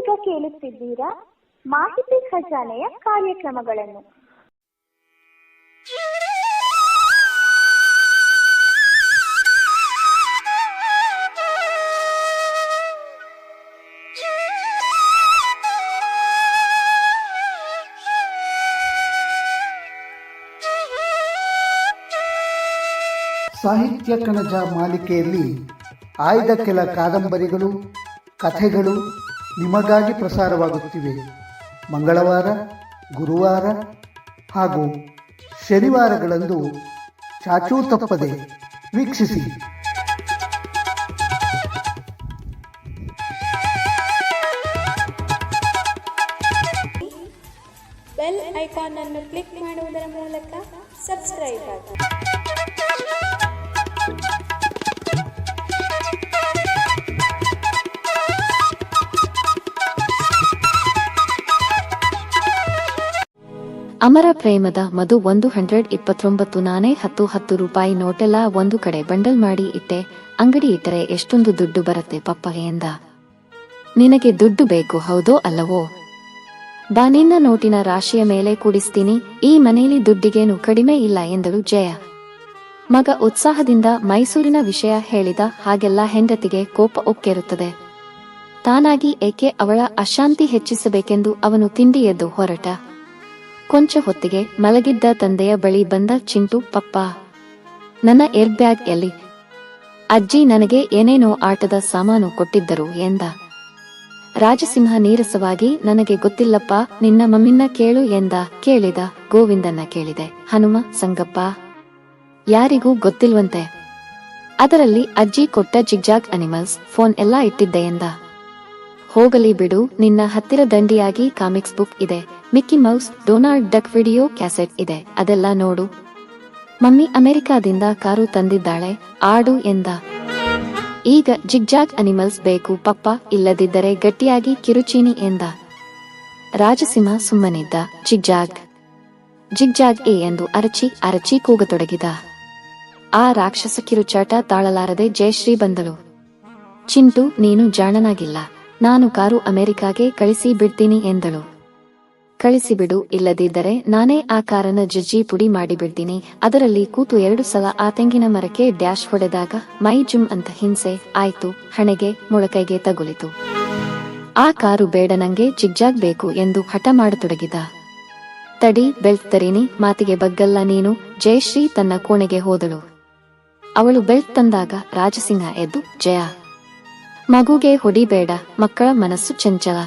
ನೀವೀಗ ಕೇಳುತ್ತಿದ್ದೀರಾ ಮಾಹಿತಿ ಖಜಾನೆಯ ಕಾರ್ಯಕ್ರಮಗಳನ್ನು. ಸಾಹಿತ್ಯ ಕಣಜ ಮಾಲಿಕೆಯಲ್ಲಿ ಆಯ್ದ ಕೆಲ ಕಾದಂಬರಿಗಳು, ಕಥೆಗಳು ನಿಮಗಾಗಿ ಪ್ರಸಾರವಾಗುತ್ತಿವೆ. ಮಂಗಳವಾರ, ಗುರುವಾರ ಹಾಗೂ ಶನಿವಾರಗಳಂದು ಚಾಚೂ ತಪ್ಪದೆ ವೀಕ್ಷಿಸಿ. ಬೆಲ್ ಐಕಾನ್ ಅನ್ನು ಕ್ಲಿಕ್ ಮಾಡುವುದರ ಮೂಲಕ ಸಬ್ಸ್ಕ್ರೈಬ್ ಆಗಿ. ಅಮರ ಪ್ರೇಮದ ಮಧು 129 ನಾನೇ 10 ರೂಪಾಯಿ ನೋಟೆಲ್ಲ ಒಂದು ಕಡೆ ಬಂಡಲ್ ಮಾಡಿ ಇಟ್ಟೆ. ಅಂಗಡಿ ಇಟ್ಟರೆ ಎಷ್ಟೊಂದು ದುಡ್ಡು ಬರುತ್ತೆ ಪಪ್ಪ ಎಂದ. ನಿನಗೆ ದುಡ್ಡು ಬೇಕು ಹೌದೋ ಅಲ್ಲವೋ? ಬಾ ನಿನ್ನ ನೋಟಿನ ರಾಶಿಯ ಮೇಲೆ ಕೂಡಿಸ್ತೀನಿ. ಈ ಮನೆಯಲ್ಲಿ ದುಡ್ಡಿಗೇನು ಕಡಿಮೆ ಇಲ್ಲ ಎಂದಳು ಜಯ. ಮಗ ಉತ್ಸಾಹದಿಂದ ಮೈಸೂರಿನ ವಿಷಯ ಹೇಳಿದ ಹಾಗೆಲ್ಲ ಹೆಂಡತಿಗೆ ಕೋಪ ಒಕ್ಕೆರುತ್ತದೆ. ತಾನಾಗಿ ಏಕೆ ಅವಳ ಅಶಾಂತಿ ಹೆಚ್ಚಿಸಬೇಕೆಂದು ಅವನು ತಿಂಡಿ ಎದ್ದು ಹೊರಟ. ಕೊಂಚ ಹೊತ್ತಿಗೆ ಮಲಗಿದ್ದ ತಂದೆಯ ಬಳಿ ಬಂದ ಚಿಂಟು. ಪಪ್ಪ, ನನ್ನ ಏರ್ ಬ್ಯಾಗ್ ಎಲ್ಲಿ? ಅಜ್ಜಿ ನನಗೆ ಏನೇನೋ ಆಟದ ಸಾಮಾನು ಕೊಟ್ಟಿದ್ದರು ಎಂದ. ರಾಜಸಿಂಹ ನೀರಸವಾಗಿ, ನನಗೆ ಗೊತ್ತಿಲ್ಲಪ್ಪ, ನಿನ್ನ ಮಮ್ಮಿನ ಕೇಳು ಎಂದ. ಕೇಳಿದ ಗೋವಿಂದನ್ನ ಕೇಳಿದೆ. ಹನುಮ, ಸಂಗಪ್ಪ ಯಾರಿಗೂ ಗೊತ್ತಿಲ್ವಂತೆ. ಅದರಲ್ಲಿ ಅಜ್ಜಿ ಕೊಟ್ಟ ಜಿಗ್ಜಾಗ್ ಅನಿಮಲ್ಸ್ ಫೋನ್ ಎಲ್ಲ ಇಟ್ಟಿದ್ದೆ ಎಂದ. ಹೋಗಲಿ ಬಿಡು, ನಿನ್ನ ಹತ್ತಿರ ದಂಡಿಯಾಗಿ ಕಾಮಿಕ್ಸ್ ಬುಕ್ ಇದೆ, Mickey Mouse, Donald duck video cassette ಇದೆ, ಅದೆಲ್ಲ ನೋಡು. ಮಮ್ಮಿ ಅಮೆರಿಕಾದಿಂದ ಕಾರು ತಂದಿದ್ದಾಳೆ, ಆಡು ಎಂದ. ಈಗ ಜಿಗ್ಜಾಗ್ ಅನಿಮಲ್ಸ್ ಬೇಕು ಪಪ್ಪ, ಇಲ್ಲದಿದ್ದರೆ ಗಟ್ಟಿಯಾಗಿ ಕಿರುಚೀನಿ ಎಂದ. ರಾಜಸಿಂಹ ಸುಮ್ಮನಿದ್ದ. ಜಿಗ್ಜಾಗ್ ಜಿಗ್ಜಾಗ್ ಎಂದು ಅರಚಿ ಕೂಗತೊಡಗಿದ. ಆ ರಾಕ್ಷಸ ಕಿರುಚಾಟ ತಾಳಲಾರದೆ ಜಯಶ್ರೀ ಬಂದಳು. ಚಿಂಟು, ನೀನು ಜಾಣನಾಗಿಲ್ಲ, ನಾನು ಕಾರು ಅಮೆರಿಕಾಗೆ ಕಳಿಸಿ ಬಿಡ್ತೀನಿ ಎಂದಳು. ಕಳಿಸಿಬಿಡು, ಇಲ್ಲದಿದ್ದರೆ ನಾನೇ ಆ ಕಾರನ್ನ ಜಜ್ಜಿ ಪುಡಿ ಮಾಡಿಬಿಡ್ತೀನಿ. ಅದರಲ್ಲಿ ಕೂತು 2 ಸಲ ಆ ತೆಂಗಿನ ಮರಕ್ಕೆ ಡ್ಯಾಶ್ ಹೊಡೆದಾಗ ಮೈ ಜುಮ್ ಅಂತ ಹಿಂಸೆ ಆಯ್ತು, ಹಣೆಗೆ ಮೊಳಕೈಗೆ ತಗುಲಿತು. ಆ ಕಾರು ಬೇಡ, ನಂಗೆ ಜಿಗ್ಜಾಗ್ ಬೇಕು ಎಂದು ಹಠ ಮಾಡತೊಡಗಿದ. ತಡಿ, ಬೆಲ್ಟ್ ತರೀನಿ, ಮಾತಿಗೆ ಬಗ್ಗಲ್ಲ ನೀನು. ಜಯಶ್ರೀ ತನ್ನ ಕೋಣೆಗೆ ಹೋದಳು. ಅವಳು ಬೆಲ್ಟ್ ತಂದಾಗ ರಾಜಸಿಂಹ ಎದ್ದು, ಜಯ, ಮಗುಗೆ ಹೊಡಿಬೇಡ, ಮಕ್ಕಳ ಮನಸ್ಸು ಚಂಚಲ.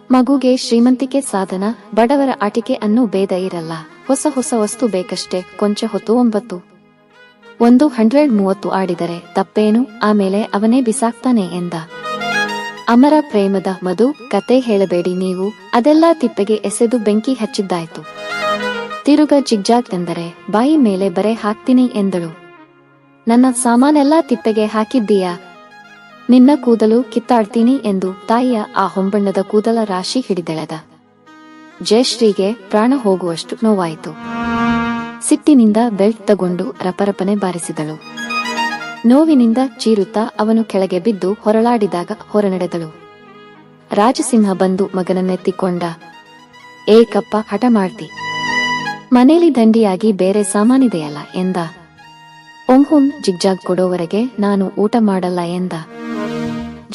ಮಗುಗೆ ಶ್ರೀಮಂತಿಕೆ ಸಾಧನ, ಬಡವರ ಆಟಿಕೆ ಅನ್ನೋ ಭೇದ ಇರಲ್ಲ. ಹೊಸ ವಸ್ತು ಬೇಕಷ್ಟೇ, ಕೊಂಚ ಹೊತ್ತು 130 ಆಡಿದರೆ ತಪ್ಪೇನು, ಆಮೇಲೆ ಅವನೇ ಬಿಸಾಕ್ತಾನೆ ಎಂದ. ಅಮರ ಪ್ರೇಮದ ಮಧು ಕತೆ ಹೇಳಬೇಡಿ ನೀವು, ಅದೆಲ್ಲ ತಿಪ್ಪೆಗೆ ಎಸೆದು ಬೆಂಕಿ ಹಚ್ಚಿದ್ದಾಯ್ತು. ತಿರುಗ ಜಿಗ್ಜಾಗ್ ಎಂದರೆ ಬಾಯಿ ಮೇಲೆ ಬರೆ ಹಾಕ್ತೀನಿ ಎಂದಳು. ನನ್ನ ಸಾಮಾನೆಲ್ಲ ತಿಪ್ಪೆಗೆ ಹಾಕಿದ್ದೀಯಾ? ನಿನ್ನ ಕೂದಲು ಕಿತ್ತಾಡ್ತೀನಿ ಎಂದು ತಾಯಿಯ ಆ ಹೊಂಬಣ್ಣದ ಕೂದಲ ರಾಶಿ ಹಿಡಿದೆಳೆದ. ಜಯಶ್ರೀಗೆ ಪ್ರಾಣ ಹೋಗುವಷ್ಟು ನೋವಾಯಿತು. ಸಿಟ್ಟಿನಿಂದ ಬೆಲ್ಟ್ ತಗೊಂಡು ರಪರಪನೆ ಬಾರಿಸಿದಳು. ನೋವಿನಿಂದ ಚೀರುತ್ತಾ ಅವನು ಕೆಳಗೆ ಬಿದ್ದು ಹೊರಳಾಡಿದಾಗ ಹೊರನಡೆದಳು. ರಾಜಸಿಂಹ ಬಂದು ಮಗನನ್ನೆತ್ತಿಕೊಂಡ. ಏಕಪ್ಪ, ಹಠ ಮಾಡ್ತಿ, ಮನೇಲಿ ದಂಡಿಯಾಗಿ ಬೇರೆ ಸಾಮಾನಿದೆಯಲ್ಲ ಎಂದ. ಓಂಹುನ್, ಜಿಗ್ಜಾಗ್ ಕೊಡೋವರೆಗೆ ನಾನು ಊಟ ಮಾಡಲ್ಲ ಎಂದ.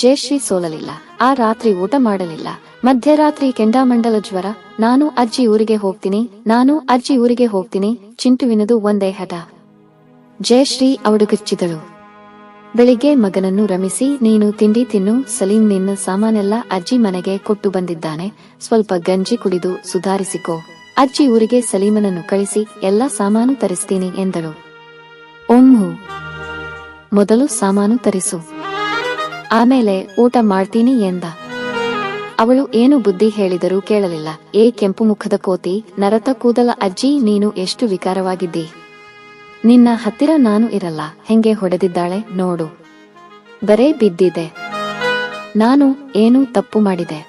ಜಯಶ್ರೀ ಸೋಲಲಿಲ್ಲ. ಆ ರಾತ್ರಿ ಊಟ ಮಾಡಲಿಲ್ಲ. ಮಧ್ಯರಾತ್ರಿ ಕೆಂಡಾಮಂಡಲ ಜ್ವರ. ನಾನು ಅಜ್ಜಿ ಊರಿಗೆ ಹೋಗ್ತೀನಿ. ಚಿಂಟುವಿನದು ಒಂದೇ ಹಠ. ಜಯಶ್ರೀ ಅವಡುಗಚ್ಚಿದಳು. ಬೆಳಿಗ್ಗೆ ಮಗನನ್ನು ರಮಿಸಿ, ನೀನು ತಿಂಡಿ ತಿನ್ನು ಸಲೀಂ, ನಿನ್ನ ಸಾಮಾನೆಲ್ಲ ಅಜ್ಜಿ ಮನೆಗೆ ಕೊಟ್ಟು ಬಂದಿದ್ದಾನೆ, ಸ್ವಲ್ಪ ಗಂಜಿ ಕುಡಿದು ಸುಧಾರಿಸಿಕೋ. ಅಜ್ಜಿ ಊರಿಗೆ ಸಲೀಮನನ್ನು ಕಳಿಸಿ ಎಲ್ಲ ಸಾಮಾನು ತರಿಸ್ತೀನಿ ಎಂದಳು. ಓಂಹು, ಮೊದಲು ಸಾಮಾನು ತರಿಸು, ಆಮೇಲೆ ಊಟ ಮಾಡ್ತೀನಿ ಎಂದ. ಅವಳು ಏನು ಬುದ್ಧಿ ಹೇಳಿದರೂ ಕೇಳಲಿಲ್ಲ. ಏ ಕೆಂಪು ಮುಖದ ಕೋತಿ, ನರತ ಕೂದಲ ಅಜ್ಜಿ, ನೀನು ಎಷ್ಟು ವಿಕಾರವಾಗಿದ್ದಿ. ನಿನ್ನ ಹತ್ತಿರ ನಾನು ಇರಲ್ಲ. ಹೆಂಗೆ ಹೊಡೆದಿದ್ದಾಳೆ ನೋಡು, ಬರೇ ಬಿದ್ದಿದೆ. ನಾನು ಏನು ತಪ್ಪು ಮಾಡಿದೆ?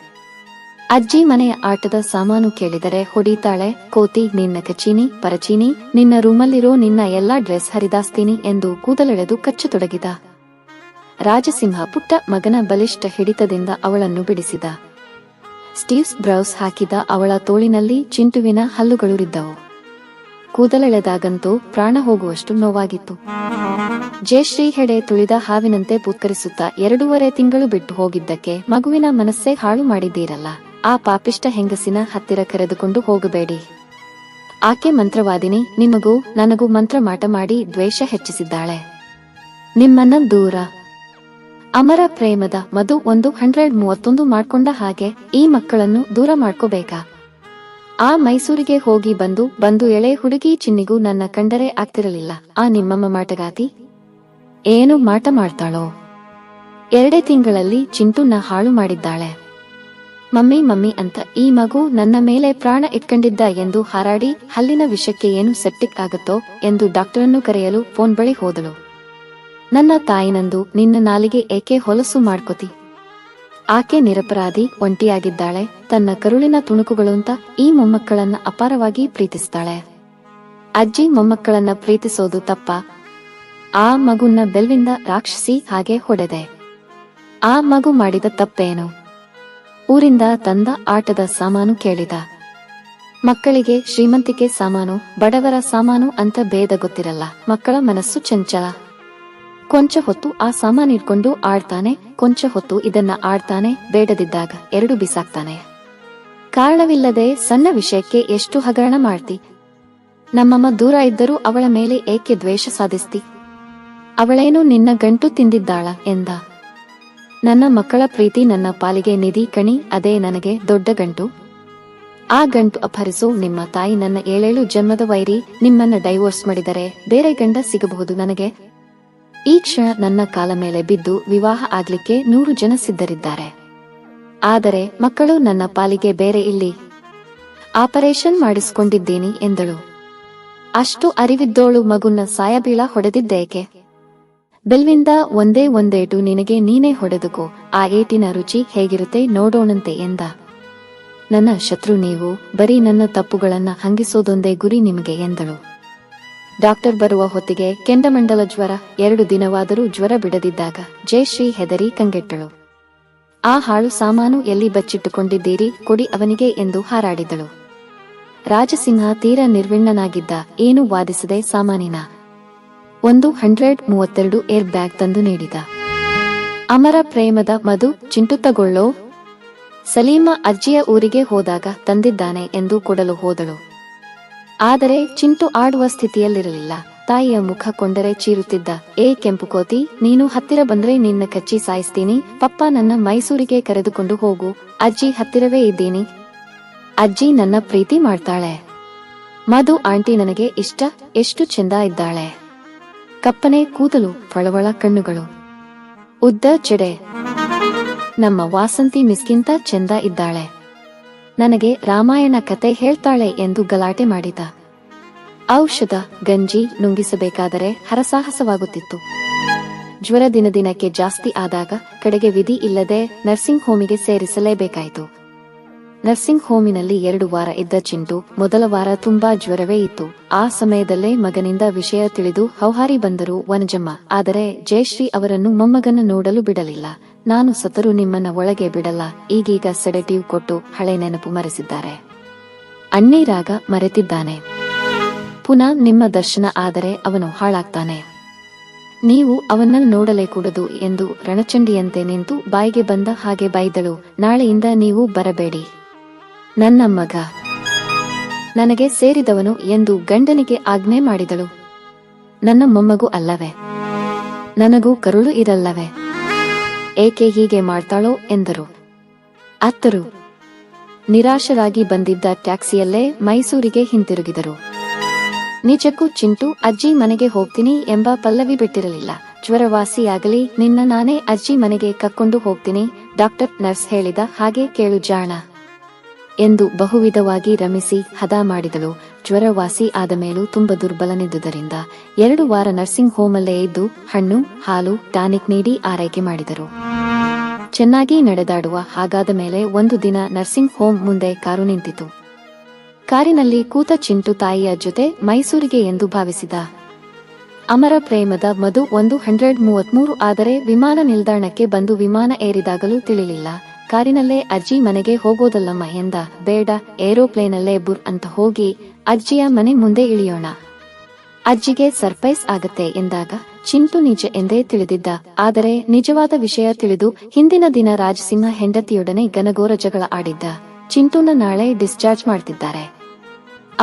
ಅಜ್ಜಿ ಮನೆಯ ಆಟದ ಸಾಮಾನು ಕೇಳಿದರೆ ಹೊಡಿತಾಳೆ. ಕೋತಿ, ನಿನ್ನ ಕಚೀನಿ ಪರಚೀನಿ, ನಿನ್ನ ರೂಮಲ್ಲಿರೋ ನಿನ್ನ ಎಲ್ಲಾ ಡ್ರೆಸ್ ಹರಿದಾಸ್ತೀನಿ ಎಂದು ಕೂದಲೆಳೆದು ಕಚ್ಚತೊಡಗಿದ. ರಾಜಸಿಂಹ ಪುಟ್ಟ ಮಗನ ಬಲಿಷ್ಠ ಹಿಡಿತದಿಂದ ಅವಳನ್ನು ಬಿಡಿಸಿದ. ಸ್ಟೀವ್ಸ್ ಬ್ರೌಸ್ ಹಾಕಿದ ಅವಳ ತೋಳಿನಲ್ಲಿ ಚಿಂಟುವಿನ ಹಲ್ಲುಗಳಿದ್ದವು. ಕೂದಲೆಳೆದಾಗಂತೂ ಪ್ರಾಣ ಹೋಗುವಷ್ಟು ನೋವಾಗಿತ್ತು. ಜಯಶ್ರೀ ಹೆಡೆ ತುಳಿದ ಹಾವಿನಂತೆ ಪುತ್ಕರಿಸುತ್ತಾ 2.5 ತಿಂಗಳು ಬಿಟ್ಟು ಹೋಗಿದ್ದಕ್ಕೆ ಮಗುವಿನ ಮನಸ್ಸೇ ಹಾಳು ಮಾಡಿದ್ದೀರಲ್ಲ. ಆ ಪಾಪಿಷ್ಟ ಹೆಂಗಸಿನ ಹತ್ತಿರ ಕರೆದುಕೊಂಡು ಹೋಗಬೇಡಿ. ಆಕೆ ಮಂತ್ರವಾದಿನಿ. ನಿಮಗೂ ನನಗೂ ಮಂತ್ರ ಮಾಟ ಮಾಡಿ ದ್ವೇಷ ಹೆಚ್ಚಿಸಿದ್ದಾಳೆ. ನಿಮ್ಮನ್ನ ದೂರ. ಅಮರ ಪ್ರೇಮದ ಮಧು 131 ಮಾಡ್ಕೊಂಡ ಹಾಗೆ ಈ ಮಕ್ಕಳನ್ನು ದೂರ ಮಾಡ್ಕೋಬೇಕಾ? ಆ ಮೈಸೂರಿಗೆ ಹೋಗಿ ಬಂದು ಎಳೆ ಹುಡುಗಿ ಚಿನ್ನಿಗೂ ನನ್ನ ಕಂಡರೆ ಆಗ್ತಿರಲಿಲ್ಲ. ಆ ನಿಮ್ಮಮ್ಮ ಮಾಟಗಾತಿ ಏನು ಮಾಟ ಮಾಡ್ತಾಳೋ? 2 ತಿಂಗಳಲ್ಲಿ ಚಿಂಟುನ ಹಾಳು ಮಾಡಿದ್ದಾಳೆ. ಮಮ್ಮಿ ಅಂತ ಈ ಮಗು ನನ್ನ ಮೇಲೆ ಪ್ರಾಣ ಇಟ್ಕೊಂಡಿದ್ದ ಎಂದು ಹಾರಾಡಿ ಹಲ್ಲಿನ ವಿಷಕ್ಕೆ ಏನು ಸೆಪ್ಟಿಕ್ ಆಗತ್ತೋ ಎಂದು ಡಾಕ್ಟರನ್ನು ಕರೆಯಲು ಫೋನ್ ಬಳಿ ಹೋದಳು. ನನ್ನ ತಾಯಿನಂದು ನಿನ್ನ ನಾಲಿಗೆ ಏಕೆ ಹೊಲಸು ಮಾಡ್ಕೋತಿ? ಆಕೆ ನಿರಪರಾಧಿ, ಒಂಟಿಯಾಗಿದ್ದಾಳೆ. ತನ್ನ ಕರುಳಿನ ತುಣುಕುಗಳು ಅಂತ ಈ ಮೊಮ್ಮಕ್ಕಳನ್ನ ಅಪಾರವಾಗಿ ಪ್ರೀತಿಸ್ತಾಳೆ. ಅಜ್ಜಿ ಮೊಮ್ಮಕ್ಕಳನ್ನ ಪ್ರೀತಿಸೋದು ತಪ್ಪ? ಆ ಮಗುನ್ನ ಬೆಲ್ವಿಂದ ರಾಕ್ಷಸಿ ಹಾಗೆ ಹೊಡೆದೆ. ಆ ಮಗು ಮಾಡಿದ ತಪ್ಪೇನು? ಊರಿಂದ ತಂದ ಆಟದ ಸಾಮಾನು ಕೇಳಿದ. ಮಕ್ಕಳಿಗೆ ಶ್ರೀಮಂತಿಕೆ ಸಾಮಾನು, ಬಡವರ ಸಾಮಾನು ಅಂತ ಭೇದ ಗೊತ್ತಿರಲ್ಲ. ಮಕ್ಕಳ ಮನಸ್ಸು ಚಂಚಲ. ಕೊಂಚ ಹೊತ್ತು ಆ ಸಾಮಾನಿಟ್ಕೊಂಡು ಆಡ್ತಾನೆ, ಕೊಂಚ ಹೊತ್ತು ಇದನ್ನ ಆಡ್ತಾನೆ. ಬೇಡದಿದ್ದಾಗ 2 ಬಿಸಾಕ್ತಾನೆ. ಕಾರಣವಿಲ್ಲದೆ ಸಣ್ಣ ವಿಷಯಕ್ಕೆ ಎಷ್ಟು ಹಗರಣ ಮಾಡ್ತಿ? ನಮ್ಮಮ್ಮ ದೂರ ಇದ್ದರೂ ಅವಳ ಮೇಲೆ ಏಕೆ ದ್ವೇಷ ಸಾಧಿಸ್ತಿ? ಅವಳೇನು ನಿನ್ನ ಗಂಟು ತಿಂದಿದ್ದಾಳ ಎಂದ. ನನ್ನ ಮಕ್ಕಳ ಪ್ರೀತಿ ನನ್ನ ಪಾಲಿಗೆ ನಿಧಿ ಕಣಿ, ಅದೇ ನನಗೆ ದೊಡ್ಡ ಗಂಟು. ಆ ಗಂಟು ಅಪಹರಿಸೋ ನಿಮ್ಮ ತಾಯಿ ನನ್ನ 7 ಜನ್ಮದ ವೈರಿ. ನಿಮ್ಮನ್ನ ಡೈವೋರ್ಸ್ ಮಾಡಿದರೆ ಬೇರೆ ಗಂಡ ಸಿಗಬಹುದು ನನಗೆ. ಈ ಕ್ಷಣ ನನ್ನ ಕಾಲ ಮೇಲೆ ಬಿದ್ದು ವಿವಾಹ ಆಗ್ಲಿಕ್ಕೆ 100 ಜನ ಸಿದ್ಧರಿದ್ದಾರೆ. ಆದರೆ ಮಕ್ಕಳು ನನ್ನ ಪಾಲಿಗೆ ಬೇರೆ. ಇಲ್ಲಿ ಆಪರೇಷನ್ ಮಾಡಿಸ್ಕೊಂಡಿದ್ದೀನಿ ಎಂದಳು. ಅಷ್ಟು ಅರಿವಿದ್ದೋಳು ಮಗುನ್ನ ಸಾಯಬೀಳ ಹೊಡೆದಿದ್ದೇಕೆ? ಬೆಲ್ವಿಂದ ಒಂದೇಟು ನಿನಗೆ ನೀನೇ ಹೊಡೆದುಕೋ. ಆ ಏಟಿನ ರುಚಿ ಹೇಗಿರುತ್ತೆ ನೋಡೋಣಂತೆ ಎಂದ. ನನ್ನ ಶತ್ರು ನೀವು. ಬರೀ ನನ್ನ ತಪ್ಪುಗಳನ್ನ ಹಂಗಿಸೋದೊಂದೇ ಗುರಿ ನಿಮಗೆ ಎಂದಳು. ಡಾಕ್ಟರ್ ಬರುವ ಹೊತ್ತಿಗೆ ಕೆಂಡಮಂಡಲ ಜ್ವರ. 2 ದಿನವಾದರೂ ಜ್ವರ ಬಿಡದಿದ್ದಾಗ ಜಯಶ್ರೀ ಹೆದರಿ ಕಂಗೆಟ್ಟಳು. ಆ ಹಾಳು ಸಾಮಾನು ಎಲ್ಲಿ ಬಚ್ಚಿಟ್ಟುಕೊಂಡಿದ್ದೀರಿ? ಕೊಡಿ ಅವನಿಗೆ ಎಂದು ಹಾರಾಡಿದಳು. ರಾಜಸಿಂಹ ತೀರ ನಿರ್ವಿಣ್ಣನಾಗಿದ್ದ. ಏನು ವಾದಿಸದೆ ಸಾಮಾನಿನ 132 ಏರ್ ಬ್ಯಾಗ್ ತಂದು ನೀಡಿದ. ಅಮರ ಪ್ರೇಮದ ಮಧು ಚಿಂಟುತ್ತಗೊಳ್ಳೋ. ಸಲೀಮಾ ಅಜ್ಜಿಯ ಊರಿಗೆ ಹೋದಾಗ ತಂದಿದ್ದಾನೆ ಎಂದು ಕೊಡಲು ಹೋದಳು. ಆದರೆ ಚಿಂಟು ಆಡುವ ಸ್ಥಿತಿಯಲ್ಲಿರಲಿಲ್ಲ. ತಾಯಿಯ ಮುಖ ಕೊಂಡರೆ ಚೀರುತ್ತಿದ್ದ. ಏ ಕೆಂಪು ಕೋತಿ, ನೀನು ಹತ್ತಿರ ಬಂದ್ರೆ ನಿನ್ನ ಕಚ್ಚಿ ಸಾಯಿಸ್ತೀನಿ. ಪಪ್ಪ ನನ್ನ ಮೈಸೂರಿಗೆ ಕರೆದುಕೊಂಡು ಹೋಗು. ಅಜ್ಜಿ ಹತ್ತಿರವೇ ಇದ್ದೀನಿ. ಅಜ್ಜಿ ನನ್ನ ಪ್ರೀತಿ ಮಾಡ್ತಾಳೆ. ಮಧು ಆಂಟಿ ನನಗೆ ಇಷ್ಟ. ಎಷ್ಟು ಚೆಂದ ಇದ್ದಾಳೆ. ಕಪ್ಪನೆ ಕೂದಲು, ಫಳವಳ ಕಣ್ಣುಗಳು, ಉದ್ದ ಜಡೆ. ನಮ್ಮ ವಾಸಂತಿ ಮಿಸ್ಗಿಂತ ಚೆಂದ ಇದ್ದಾಳೆ. ನನಗೆ ರಾಮಾಯಣ ಕತೆ ಹೇಳ್ತಾಳೆ ಎಂದು ಗಲಾಟೆ ಮಾಡಿದ. ಔಷಧ ಗಂಜಿ ನುಂಗಿಸಬೇಕಾದರೆ ಹರಸಾಹಸವಾಗುತ್ತಿತ್ತು. ಜ್ವರ ದಿನದಿನಕ್ಕೆ ಜಾಸ್ತಿ ಆದಾಗ ಕಡೆಗೆ ವಿಧಿ ಇಲ್ಲದೆ ನರ್ಸಿಂಗ್ ಹೋಮಿಗೆ ಸೇರಿಸಲೇಬೇಕಾಯಿತು. ನರ್ಸಿಂಗ್ ಹೋಮಿನಲ್ಲಿ 2 ವಾರ ಇದ್ದ ಚಿಂಟು ಮೊದಲ ವಾರ ತುಂಬಾ ಜ್ವರವೇ ಇತ್ತು. ಆ ಸಮಯದಲ್ಲೇ ಮಗನಿಂದ ವಿಷಯ ತಿಳಿದು ಹೌಹಾರಿ ಬಂದರು ವನಜಮ್ಮ. ಆದರೆ ಜಯಶ್ರೀ ಅವರನ್ನು ಮೊಮ್ಮಗನ ನೋಡಲು ಬಿಡಲಿಲ್ಲ. ನಾನು ಸತರು ನಿಮ್ಮನ್ನ ಒಳಗೆ ಬಿಡಲ್ಲ. ಈಗೀಗ ಸೆಡೆಟಿವ್ ಕೊಟ್ಟು ಹಳೆ ನೆನಪು ಮರೆಸಿದ್ದಾರೆ. ಅಣ್ಣೀರಾಗ ಮರೆತಿದ್ದಾನೆ. ಪುನಃ ನಿಮ್ಮ ದರ್ಶನ ಆದರೆ ಅವನು ಹಾಳಾಗ್ತಾನೆ. ನೀವು ಅವನನ್ನು ನೋಡಲೇ ಕೂಡದು ಎಂದು ರಣಚಂಡಿಯಂತೆ ನಿಂತು ಬಾಯಿಗೆ ಬಂದ ಹಾಗೆ ಬೈದಳು. ನಾಳೆಯಿಂದ ನೀವು ಬರಬೇಡಿ. ನನ್ನ ಮಗ ನನಗೆ ಸೇರಿದವನು ಎಂದು ಗಂಡನಿಗೆ ಆಜ್ಞೆ ಮಾಡಿದಳು. ನನ್ನ ಮೊಮ್ಮಗು ಅಲ್ಲವೇ? ನನಗೂ ಕರುಳು ಇರಲ್ಲವೇ? ಏಕೆ ಹೀಗೆ ಮಾಡ್ತಾಳೋ ಎಂದರು. ಅತ್ತರು ನಿರಾಶರಾಗಿ ಬಂದಿದ್ದ ಟ್ಯಾಕ್ಸಿಯಲ್ಲೇ ಮೈಸೂರಿಗೆ ಹಿಂತಿರುಗಿದರು. ನಿಜಕ್ಕೂ ಚಿಂಟು ಅಜ್ಜಿ ಮನೆಗೆ ಹೋಗ್ತೀನಿ ಎಂಬ ಪಲ್ಲವಿ ಬಿಟ್ಟಿರಲಿಲ್ಲ. ಜ್ವರವಾಸಿಯಾಗಲಿ, ನಿನ್ನ ನಾನೇ ಅಜ್ಜಿ ಮನೆಗೆ ಕಕ್ಕೊಂಡು ಹೋಗ್ತೀನಿ. ಡಾಕ್ಟರ್ ನರ್ಸ್ ಹೇಳಿದ ಹಾಗೆ ಕೇಳು ಜಾಣ ಎಂದು ಬಹುವಿಧವಾಗಿ ರಮಿಸಿ ಹದ ಮಾಡಿದಳು. ಜ್ವರವಾಸಿ ಆದ ಮೇಲೂ ತುಂಬ ದುರ್ಬಲನಿದ್ದುದರಿಂದ 2 ವಾರ ನರ್ಸಿಂಗ್ ಹೋಮಲ್ಲೇ ಇದ್ದು ಹಣ್ಣು ಹಾಲು ಟಾನಿಕ್ ನೀಡಿ ಆರೈಕೆ ಮಾಡಿದರು. ಚೆನ್ನಾಗಿ ನಡೆದಾಡುವ ಹಾಗಾದ ಮೇಲೆ ಒಂದು ದಿನ ನರ್ಸಿಂಗ್ ಹೋಮ್ ಮುಂದೆ ಕಾರು ನಿಂತಿತು. ಕಾರಿನಲ್ಲಿ ಕೂತ ಚಿಂಟು ತಾಯಿಯ ಜೊತೆ ಮೈಸೂರಿಗೆ ಎಂದು ಭಾವಿಸಿದ. ಅಮರ ಪ್ರೇಮದ ಮಧು 133 ಆದರೆ ವಿಮಾನ ನಿಲ್ದಾಣಕ್ಕೆ ಬಂದು ವಿಮಾನ ಏರಿದಾಗಲೂ ತಿಳಿಲಿಲ್ಲ. ಕಾರಿನಲ್ಲೇ ಅಜ್ಜಿ ಮನೆಗೆ ಹೋಗೋದಲ್ಲಮ್ಮ ಎಂದ. ಬೇಡ, ಏರೋಪ್ಲೇನಲ್ಲೇ ಬುರ್ ಅಂತ ಹೋಗಿ ಅಜ್ಜಿಯ ಮನೆ ಮುಂದೆ ಇಳಿಯೋಣ, ಅಜ್ಜಿಗೆ ಸರ್ಪ್ರೈಸ್ ಆಗತ್ತೆ ಎಂದಾಗ ಚಿಂಟು ನಿಜ ಎಂದೇ ತಿಳಿದಿದ್ದ. ಆದರೆ ನಿಜವಾದ ವಿಷಯ ತಿಳಿದು ಹಿಂದಿನ ದಿನ ರಾಜಸಿಂಹ ಹೆಂಡತಿಯೊಡನೆ ಘನಘೋರ ಜಗಳ ಆಡಿದ್ದ. ಚಿಂಟುನ ನಾಳೆ ಡಿಸ್ಚಾರ್ಜ್ ಮಾಡ್ತಿದ್ದಾರೆ.